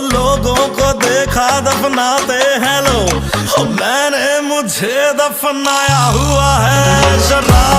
लोगों को देखा दफनाते हैं लोग, मैंने मुझे दफनाया हुआ है शराब